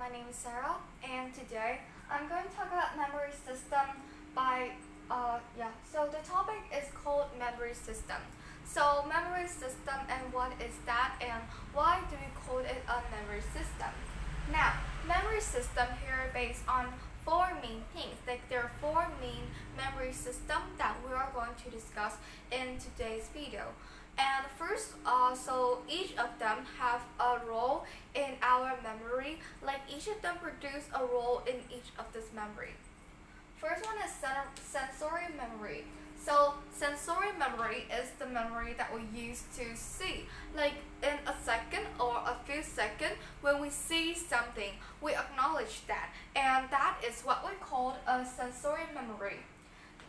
my name is Sarah, and today I'm going to talk about memory system so the topic is called memory system. So memory system, and what is that, and why do we call it a memory system? Now, memory system here based on four main things. Like there are four main memory systems that we are going to discuss in today's video. And first, so each of them have a role in our memory, like each of them produce a role in each of this memory. First one is sensory memory. So sensory memory is the memory that we use to see. Like in a second or a few seconds, when we see something, we acknowledge that. And that is what we call a sensory memory.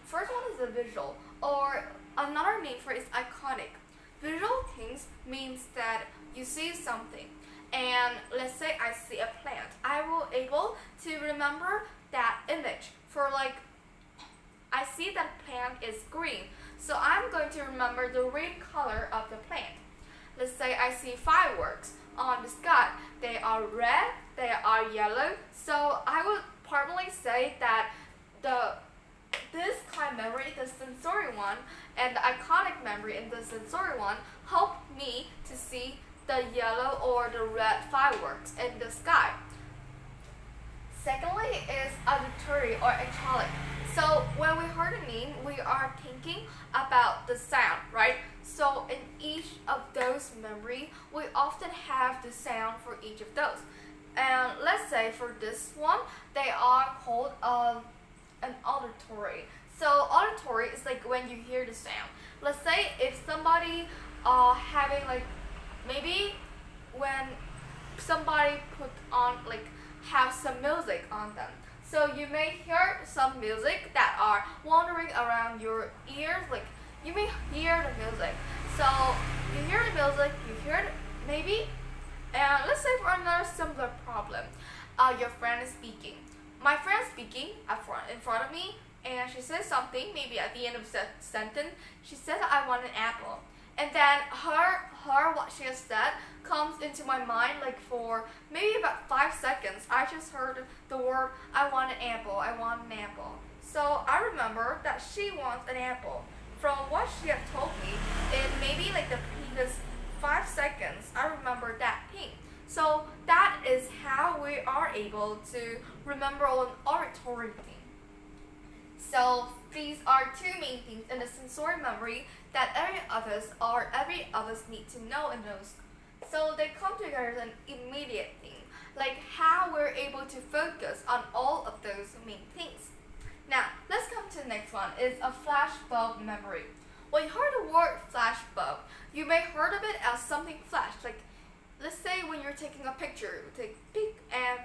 First one is the visual, or another name for it is iconic. Visual things means that you see something, and let's say I see a plant. I will able to remember that image for I see that plant is green, so I'm going to remember the green color of the plant. Let's say I see fireworks on the sky. They are red, they are yellow, so I would probably say that this kind of memory, the sensory one, and the iconic memory in the sensory one help me to see the yellow or the red fireworks in the sky. Secondly is auditory or echolic. So when we heard a name, we are thinking about the sound, right? So in each of those memory, we often have the sound for each of those. And let's say for this one, they are called an auditory. So auditory is like when you hear the sound. Let's say if somebody having maybe when somebody put on have some music on them. So you may hear some music that are wandering around your ears, you may hear the music. So you hear the music, you hear it maybe, and let's say for another simpler problem, your friend is speaking. My friend is speaking in front of me, and she says something, maybe at the end of the sentence, she said, I want an apple. And then what she has said comes into my mind for maybe about 5 seconds. I just heard the word, I want an apple, I want an apple. So I remember that she wants an apple. From what she had told me in maybe the previous 5 seconds, I remember that thing. So that is how we are able to remember an auditory thing. So these are two main things in the sensory memory that every of us need to know and knows. So they come together as an immediate thing, like how we're able to focus on all of those main things. Now let's come to the next one, is a flashbulb memory. When you heard the word flashbulb, you may heard of it as something flash, let's say when you're taking a picture, you take a peek and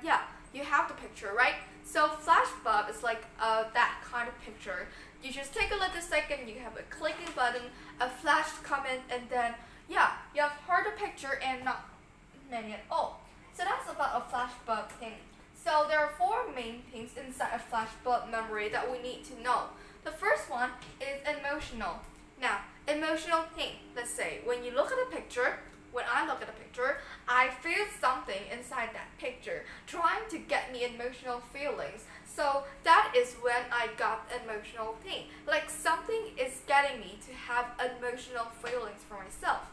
you have the picture, right? So flashbulb is that kind of picture. You just take a little second, you have a clicking button, a flash come in, and then you have heard the picture and not many at all. So that's about a flashbulb thing. So there are four main things inside a flashbulb memory that we need to know. The first one is emotional. Now, emotional thing, let's say when you look at a picture, when I look at a picture, I feel something inside that picture, trying to get me emotional feelings. So that is when I got emotional thing. Something is getting me to have emotional feelings for myself.